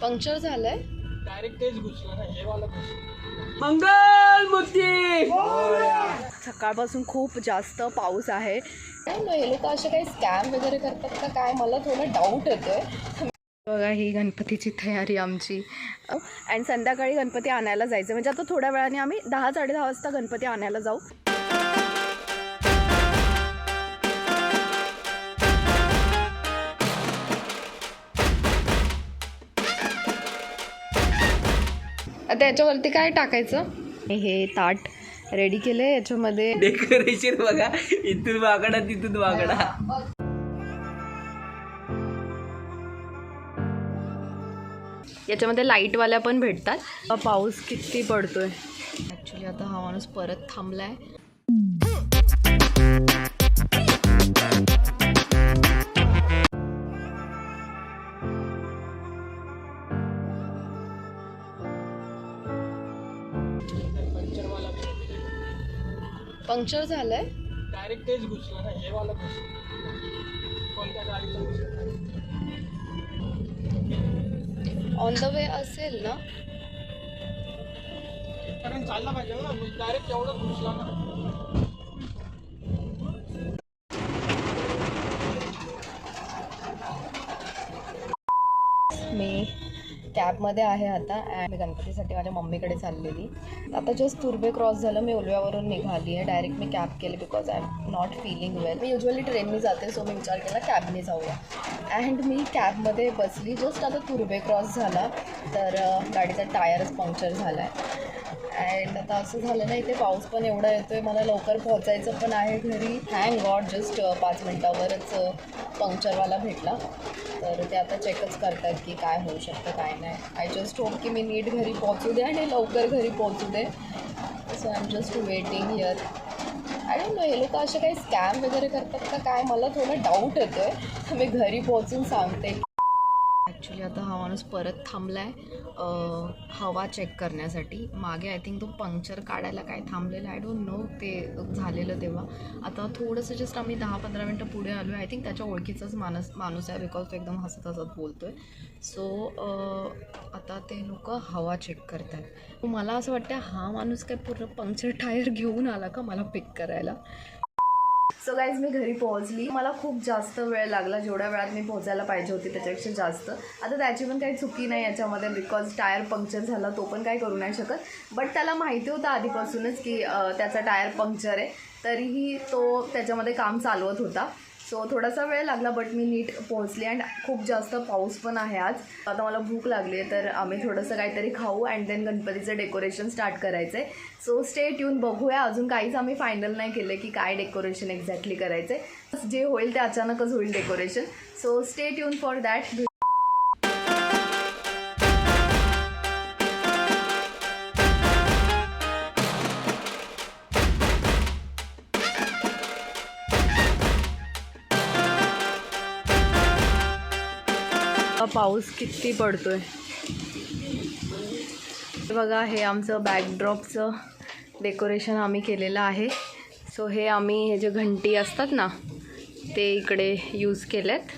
Puncture झालंय. Direct तेच घुसला ना, हे वाला घुसला. मंगल मूर्ती. सकाळपासून खूप जास्त पाऊस आहे. हे लोक असे काही स्कॅम वगैरे करतात का काय, मला थोडं डाऊट येतोय. बघा ही गणपतीची तयारी आमची. अँड संध्याकाळी गणपती आणायला जायचं, म्हणजे आता थोड्या वेळाने आम्ही 10-10:30 वाजता गणपती आणायला जाऊ. आता याच्यावरती काय टाकायचं. हे ताट रेडी केलंय, याच्यामध्ये डेकोरेशन बघा, इथून वाकडा तिथून वाकडा. याच्यामध्ये लाईटवाल्या पण भेटतात. पाऊस किती पडतोय ॲक्च्युली. आता हा माणूस परत थांबलाय. पंक्चर झालंय. डायरेक्ट तेच घुसला ना, हे वाला घुसला. कोणत्या गाडीचा घुसला? ऑन द वे असेल ना. कारण चालला पाहिजे ना, डायरेक्ट एवढं घुसला ना. मी कॅबमध्ये आहे आता. मी गणपतीसाठी माझ्या मम्मीकडे चाललेली. आता जस्ट तुर्भे क्रॉस झालं, मी उलव्यावरून निघाली आहे. डायरेक्ट मी कॅब केली because I am not feeling well. Me usually ट्रेननी जाते, सो मी विचार केला कॅबने जाऊया. अँड मी कॅबमध्ये बसली. जस्ट आता तुर्भे क्रॉस झाला तर गाडीचा टायरच पंक्चर झाला आहे. अँड आता असं झालं ना, इथे पाऊस पण एवढा येतो आहे, मला लवकर पोहोचायचं पण आहे घरी. थँक गॉड जस्ट 5 मिनटावरच पंक्चरवाला भेटला. तर ते आता चेकच करतात की काय होऊ शकतं काय नाही. आय जस्ट होप की मी नीट घरी पोहोचू दे आणि लवकर घरी पोहोचू दे. So I am just waiting here. I don't know हे लोक असे काही स्कॅम वगैरे करतात का काय, मला थोडं डाऊट येतो आहे. मी घरी पोहोचून सांगते. ॲक्च्युली आता हा माणूस परत थांबला आहे हवा चेक करण्यासाठी. मागे आय थिंक तो पंक्चर काढायला काय थांबलेला, आय डोंट नो ते झालेलं तेव्हा. आता थोडंसं जस्ट आम्ही 10-15 मिनटं पुढे आलो. आय थिंक त्याच्या ओळखीचाच माणूस आहे बिकॉज तो एकदम हसत बोलतो आहे. सो आता ते लोक हवा चेक करत आहेत. मला असं वाटतं हा माणूस काय पूर्ण पंक्चर टायर घेऊन आला का मला पिक करायला. सो गाईज मी घरी पोहोचली. मला खूप जास्त वेळ लागला, जेवढ्या वेळात मी पोहोचायला पाहिजे होती त्याच्यापेक्षा जास्त. आता त्याची पण काही चुकी नाही याच्यामध्ये बिकॉज टायर पंक्चर झाला, तो पण काही करू नाही शकत. बट त्याला माहिती होतं आधीपासूनच की त्याचा टायर पंक्चर आहे, तरीही तो त्याच्यामध्ये काम चालवत होता. सो थोडासा वेळ लागला बट मी नीट पोहोचली. अँड खूप जास्त पाऊस पण आहे आज. आता मला भूक लागली आहे तर आम्ही थोडंसं काहीतरी खाऊ अँड देन गणपतीचं डेकोरेशन स्टार्ट करायचं आहे. So stay tune. बघूया, अजून काहीच आम्ही फायनल नाही केलं की काय डेकोरेशन एक्झॅक्टली करायचं आहे. जे होईल ते अचानकच होईल decoration. So stay tune for that. पाऊस किती पडतोय बघा. हे आमचं बॅकड्रॉपचं डेकोरेशन आम्ही केलेलं आहे. सो हे जे घंटी असतात ना ते इकडे यूज केलेत.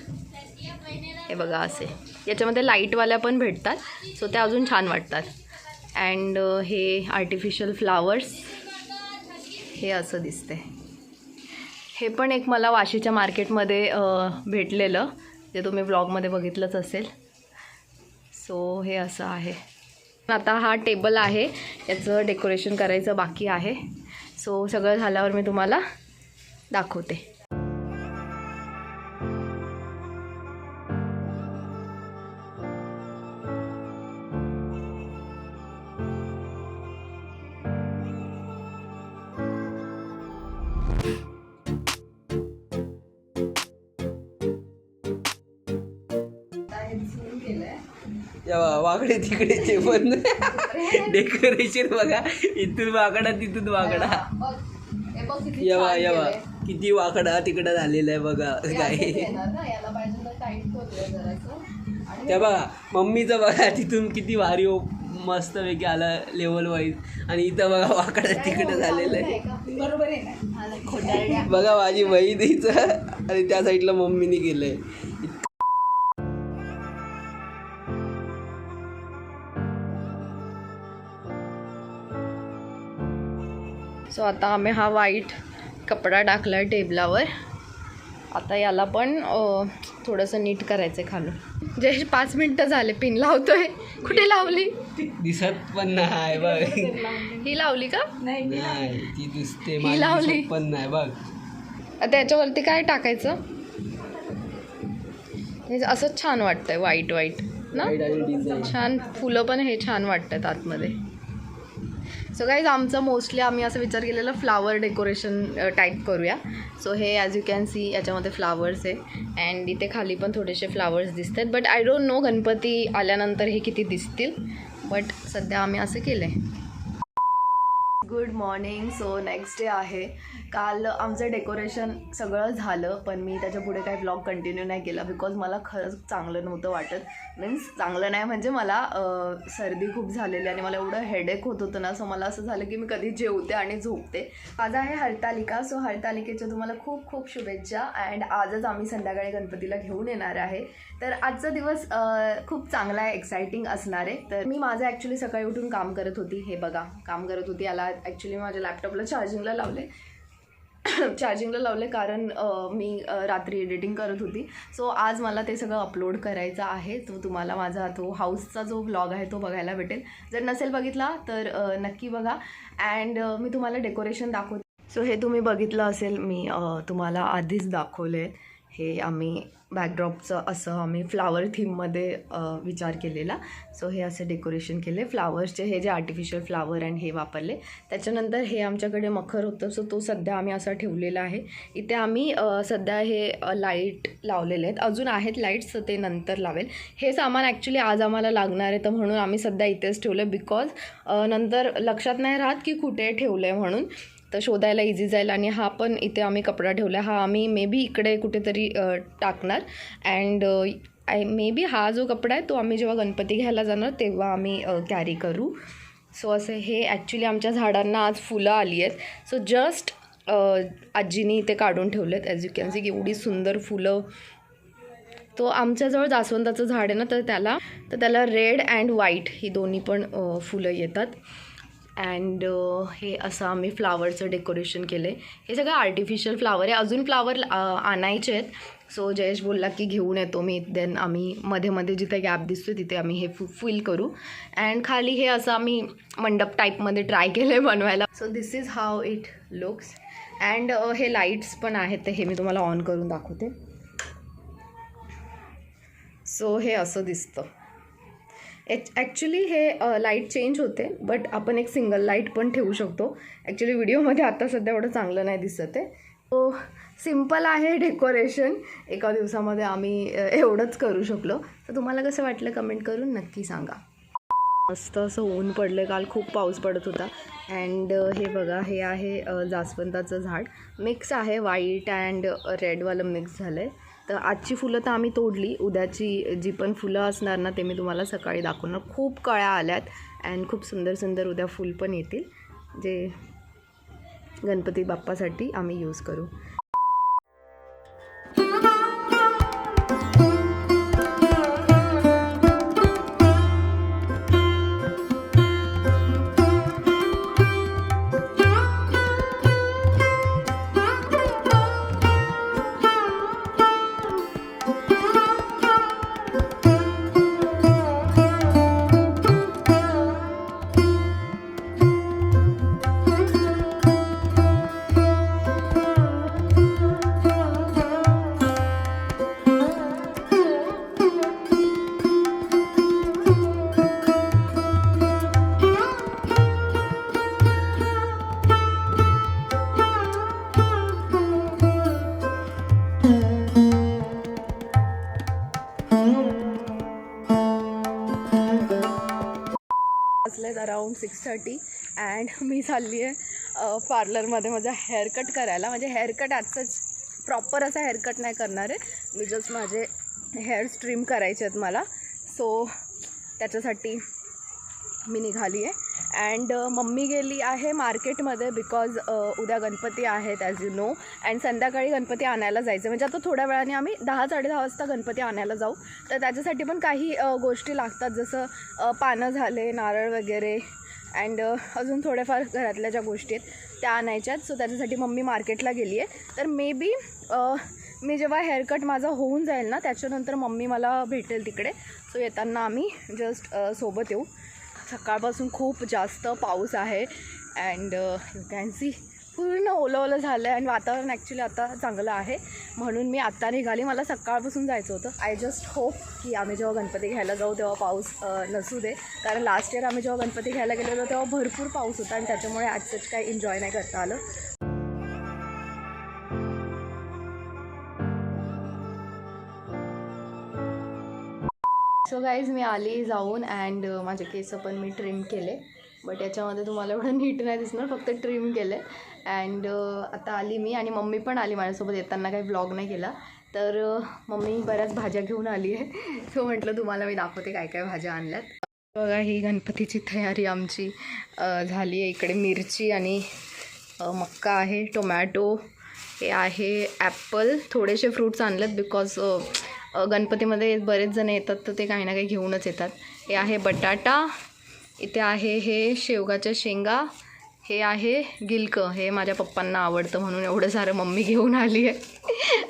हे बघा असे याच्यामध्ये लाईटवाल्या पण भेटतात, सो त्या अजून छान वाटतात. अँड हे आर्टिफिशियल फ्लावर्स हे असं दिसते. हे पण एक मला वाशीच्या मार्केटमध्ये भेटलेलं, जे तुम्ही ब्लॉगमध्ये बघितलंच असेल. सो हे असं आहे. आता हा टेबल आहे, याचं डेकोरेशन करायचं बाकी आहे. सो सगळं झाल्यावर मी तुम्हाला दाखवते. वाकडे तिकडे ते पण डेकोरेशन बघा, इथून वाकडा तिथून वाकडा. येवा किती वाकडा तिकडं झालेला आहे बघा. काय त्या बघा मम्मीचं बघा, तिथून किती भारी मस्तपैकी आला लेवल वाईज. आणि इथं बघा वाकडा तिकडं झालेलं आहे. बरोबर आहे ना. बघा माझी बहीणीचं आणि त्या साईडला मम्मीने केलंय. सो आता आम्ही हा व्हाईट कपडा टाकला आहे टेबलावर. आता याला पण थोडंसं नीट करायचं आहे खालून. जयेश 5 मिनटं झाले पिन लावतोय. कुठे लावली? दिसत पण नाही बघ. ही लावली का? नाही ती दिसते ही लावली पण नाही बघ. आता याच्यावरती काय टाकायचं? हे असंच छान वाटतंय व्हाईट व्हाईट ना. छान फुलं पण हे छान वाटतात आतमध्ये. सो गाईज आमचं मोस्टली आम्ही असं विचार केलेलं फ्लावर डेकोरेशन टाईप करूया. सो हे ॲज यू कॅन सी याच्यामध्ये फ्लावर्स आहे अँड इथे खाली पण थोडेसे फ्लावर्स दिसत आहेत. But I don't no Ganpati आल्यानंतर हे किती दिसतील. बट सध्या आम्ही असं केलं आहे. Good morning. So next day आहे. काल आमचं डेकोरेशन सगळं झालं पण मी त्याच्या पुढे काही ब्लॉग कंटिन्यू नाही केला बिकॉज मला खरंच चांगलं नव्हतं वाटत. मीन्स चांगलं नाही म्हणजे मला सर्दी खूप झालेली आणि मला एवढं हेडेक होत होतं ना. सो मला असं झालं की मी कधी जेवते आणि झोपते. आज आहे हरतालिका. सो हरतालिकेच्या तुम्हाला खूप खूप शुभेच्छा. अँड आजच आम्ही संध्याकाळी गणपतीला घेऊन येणार आहे. तर आजचा दिवस खूप चांगला आहे, एक्सायटिंग असणार आहे. तर मी माझं ॲक्च्युली सकाळी उठून काम करत होती. हे बघा काम करत होती. याला ॲक्च्युली माझ्या लॅपटॉपला चार्जिंगला लावले कारण मी रात्री एडिटिंग करत होती. सो आज मला ते सगळं अपलोड करायचं आहे. तो तुम्हाला माझा तो हाऊसचा जो व्लॉग आहे तो बघायला भेटेल. जर नसेल बघितला तर नक्की बघा. अँड मी तुम्हाला डेकोरेशन दाखवते. सो हे तुम्ही बघितलं असेल मी तुम्हाला आधीच दाखवले. हे आम्ही बॅकड्रॉपचं असं आम्ही फ्लावर थीममध्ये विचार केलेला. सो हे असं डेकोरेशन केले. फ्लावर्सचे हे जे आर्टिफिशियल फ्लावर अँड हे वापरले. त्याच्यानंतर हे आमच्याकडे मखर होतं सो तो सध्या आम्ही असा ठेवलेला आहे. इथे आम्ही सध्या हे लाईट लावलेले आहेत. अजून आहेत लाईट्स ते नंतर लावेल. हे सामान ॲक्च्युली आज आम्हाला लागणार आहे तर म्हणून आम्ही सध्या इथेच ठेवलं बिकॉज नंतर लक्षात नाही राहत की कुठे ठेवलं आहे म्हणून. तर शोधायला इझी जाईल. आणि हा पण इथे आम्ही कपडा ठेवला. हा आम्ही मे बी इकडे कुठेतरी टाकणार. अँड मे बी हा जो कपडा आहे तो आम्ही जेव्हा गणपती घ्यायला जाणार तेव्हा आम्ही कॅरी करू. सो असं हे ॲक्च्युली आमच्या झाडांना आज फुलं आली आहेत. सो जस्ट आजीनी इथे काढून ठेवलेत. ॲज यू कॅन सी एवढी सुंदर फुलं. तो आमच्याजवळ जास्वंदाचं झाड आहे ना तर त्याला रेड अँड व्हाईट ही दोन्ही पण फुलं येतात. अँड हे असं आम्ही फ्लावरचं डेकोरेशन केलं आहे. हे सगळं आर्टिफिशियल फ्लावर आहे. अजून फ्लावर आणायचे आहेत. सो जयेश बोलला की घेऊन येतो मी. देन आम्ही मध्ये मध्ये जिथे गॅप दिसतो तिथे आम्ही हे फिल करू. अँड खाली हे असं आम्ही मंडप टाईपमध्ये ट्राय केलं आहे बनवायला. So this is how it looks. And हे लाईट्स पण आहेत तर हे मी तुम्हाला ऑन करून दाखवते. सो हे असं दिसतं. ॲक्च्युली हे लाईट चेंज होते बट आपण एक सिंगल लाईट पण ठेवू शकतो. ॲक्च्युली व्हिडिओमध्ये आता सध्या एवढं चांगलं नाही दिसत आहे. सो सिम्पल आहे डेकोरेशन. एका दिवसामध्ये आम्ही एवढंच करू शकलो. तर तुम्हाला कसं वाटलं कमेंट करून नक्की सांगा. मस्त असं ऊन पडलं. काल खूप पाऊस पडत होता. अँड हे बघा हे आहे जास्वंदाचं झाड. मिक्स आहे व्हाईट अँड रेडवालं मिक्स झालं आहे. तर आजची फुलं तर आम्ही तोडली. उद्याची जी पण फुलं असणार ना ते मी तुम्हाला सकाळी दाखवणार. खूप कळ्या आल्यात अँड खूप सुंदर सुंदर उद्या फुल पण येतील जे गणपती बाप्पासाठी आम्ही यूज करू. वाजलेत अराउंड 6:30 अँड मी चालली आहे पार्लरमध्ये माझा हेअरकट करायला. म्हणजे हेअरकट आजच प्रॉपर असा हेअरकट नाही करणार आहे मी. जस्ट माझे हेअर स्ट्रीम करायचे आहेत मला. सो त्याच्यासाठी मी निघाली आहे. अँड मम्मी गेली आहे मार्केटमध्ये बिकॉज उद्या गणपती आहेत ॲज यू नो. अँड संध्याकाळी गणपती आणायला जायचं. म्हणजे आता थोड्या वेळाने आम्ही 10-10:30 वाजता गणपती आणायला जाऊ. तर त्याच्यासाठी पण काही गोष्टी लागतात जसं पानं झाले, नारळ वगैरे अँड अजून थोड्याफार घरातल्या ज्या गोष्टी आहेत त्या आणायच्यात. सो त्याच्यासाठी मम्मी मार्केटला गेली आहे. तर मे बी मी जेव्हा हेअरकट माझा होऊन जाईल ना त्याच्यानंतर मम्मी मला भेटेल तिकडे. सो येताना आम्ही जस्ट सोबत येऊ. सकाळपासून खूप जास्त पाऊस आहे अँड यू कॅन सी पूर्ण ओलं झालं आहे आणि वातावरण ॲक्च्युली आता चांगलं आहे म्हणून मी आत्ता निघाली. मला सकाळपासून जायचं होतं. आय जस्ट होप की आम्ही जेव्हा गणपती घ्यायला जाऊ तेव्हा पाऊस नसू दे, कारण लास्ट इयर आम्ही जेव्हा गणपती घ्यायला गेलो होतो तेव्हा भरपूर पाऊस होता आणि त्याच्यामुळे आजच काही एन्जॉय नाही करता आलं. सो गाईज मी आली जाऊन अँड माझे केस पण मी ट्रिम केले, बट याच्यामध्ये तुम्हाला एवढं नीट नाही दिसणार, फक्त ट्रिम केलं अँड आता आली मी आणि मम्मी पण आली माझ्यासोबत. येताना काही व्लॉग नाही केला तर मम्मी बऱ्याच भाज्या घेऊन आली आहे. सो म्हटलं तुम्हाला मी दाखवते काय काय भाज्या आणल्यात. बघा ही गणपतीची तयारी आमची झाली आहे. इकडे मिरची आणि मक्का आहे, टोमॅटो हे आहे, ॲपल, थोडेसे फ्रूट्स आणलेत बिकॉज गणपतीमध्ये बरेच जण येतात तर ते काही ना काही घेऊनच येतात. हे आहे बटाटा, इथे आहे हे शेवगाच्या शेंगा, हे आहे गिलकं, हे माझ्या पप्पांना आवडतं म्हणून एवढं सारं मम्मी घेऊन आली आहे.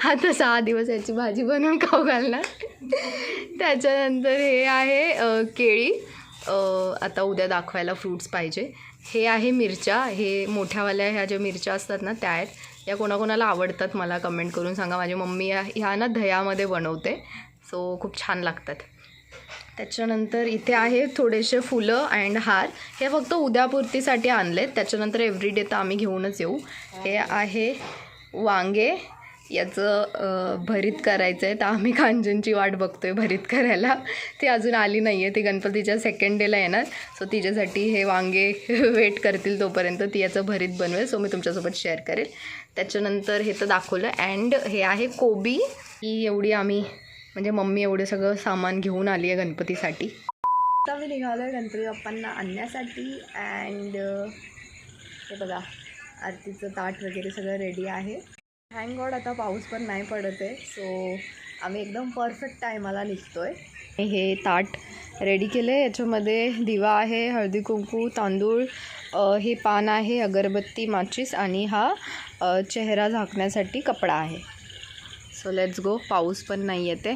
आता 6 दिवस याची भाजी बनवून खाऊ घालणार. त्याच्यानंतर हे आहे केळी, आता उद्या दाखवायला फ्रूट्स पाहिजे. हे आहे मिरच्या, हे मोठ्यावाल्या ह्या ज्या मिरच्या असतात ना त्या आहेत. या कोणाकोणाला आवडतात मला कमेंट करून सांगा. माझी मम्मी ह्या ना दह्यामध्ये बनवते, सो खूप छान लागतात. त्याच्यानंतर इथे आहे थोडेसे फुलं अँड हार, हे फक्त उद्यापुरतीसाठी आणलेत. त्याच्यानंतर एव्हरीडे तर आम्ही घेऊनच येऊ. हे आहे वांगे, याचं भरीत करायचं आहे तर आम्ही कांजनची वाट बघतो आहे भरीत करायला. ती अजून आली नाही आहे, ती गणपतीच्या 2nd डेला येणार. सो तिच्यासाठी हे वांगे वेट करतील तोपर्यंत ती याचं भरीत बनवेल. सो मी तुमच्यासोबत शेअर करेल. त्याच्यानंतर हे तर दाखवलं अँड हे आहे कोबी. ही एवढी आम्ही म्हणजे मम्मी एवढं सगळं सामान घेऊन आली आहे गणपतीसाठी. आता मी निघालो आहे गणपती बाप्पांना आणण्यासाठी अँड हे बघा आरतीचं ताट वगैरे सगळं रेडी आहे. थँक गॉड आता पाऊस पण नाही पडत आहे, सो आम्ही एकदम परफेक्ट टायमाला निघतो आहे. हे ताट रेडी केलं आहे, याच्यामध्ये दिवा आहे, हळदी कुंकू, तांदूळ, हे पान आहे, अगरबत्ती, माचीस आणि हा चेहरा झाकण्यासाठी कपडा आहे. So let's go. पाऊस पण नाही येते.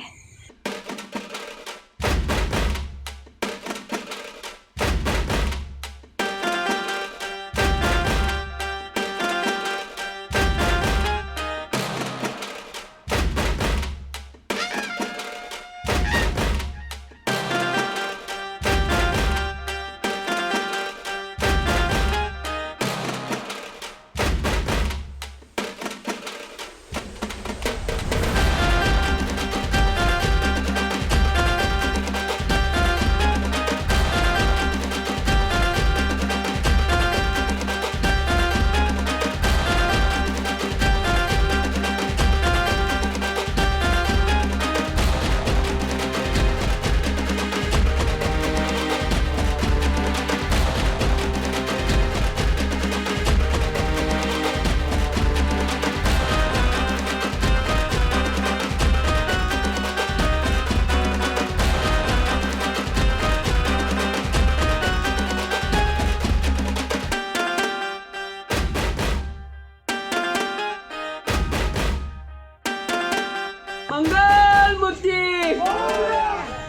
मंगल मूर्ती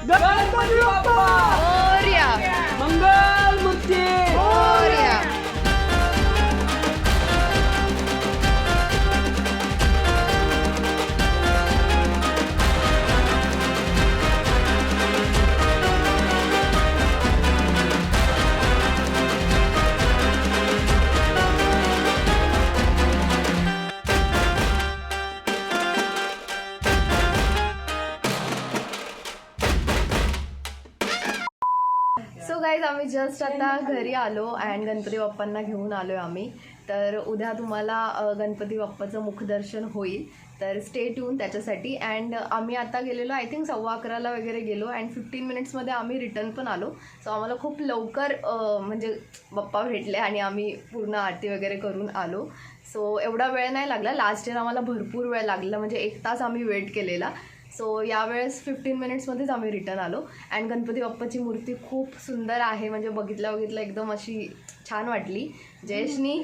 गणपती बाप्पा मोरया, मंगल मूर्ती मोरया. सो गाईज आम्ही जस्ट आता घरी आलो अँड गणपती बाप्पांना घेऊन आलो आहे आम्ही. तर उद्या तुम्हाला गणपती बाप्पाचं मुखदर्शन होईल, तर स्टे ट्यून त्याच्यासाठी. अँड आम्ही आता गेलेलो आय थिंक 11:15 वगैरे गेलो अँड 15 मिनिट्समध्ये आम्ही रिटर्न पण आलो. सो आम्हाला खूप लवकर म्हणजे बाप्पा भेटले आणि आम्ही पूर्ण आरती वगैरे करून आलो. सो एवढा वेळ नाही लागला. लास्ट इयर आम्हाला भरपूर वेळ लागला, म्हणजे 1 तास आम्ही वेट केलेला. सो यावेळेस 15 मिनिट्समध्येच आम्ही रिटर्न आलो. अँड गणपती बाप्पाची मूर्ती खूप सुंदर आहे, म्हणजे बघितल्या एकदम अशी छान वाटली. जयेशनी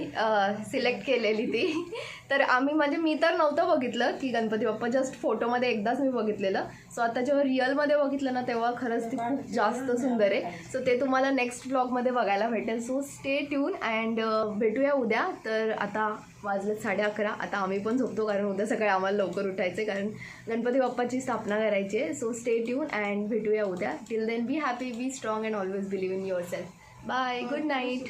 सिलेक्ट केलेली ती. तर आम्ही म्हणजे मी तर नव्हतं बघितलं की गणपती बाप्पा, जस्ट फोटोमध्ये एकदाच मी बघितलेलं. सो आता जेव्हा रिअलमध्ये बघितलं ना तेव्हा खरंच ती खूप जास्त सुंदर आहे. सो ते तुम्हाला नेक्स्ट ब्लॉगमध्ये बघायला भेटेल. सो स्टे ट्यून अँड भेटूया उद्या. तर आता वाजलेत 11:30. आता आम्ही पण झोपतो कारण उद्या सकाळी आम्हाला लवकर उठायचं आहे, कारण गणपती बाप्पाची स्थापना करायची आहे. सो स्टे ट्यून अँड भेटूया उद्या. Till then be happy, be strong and always believe in yourself. Bye, good night.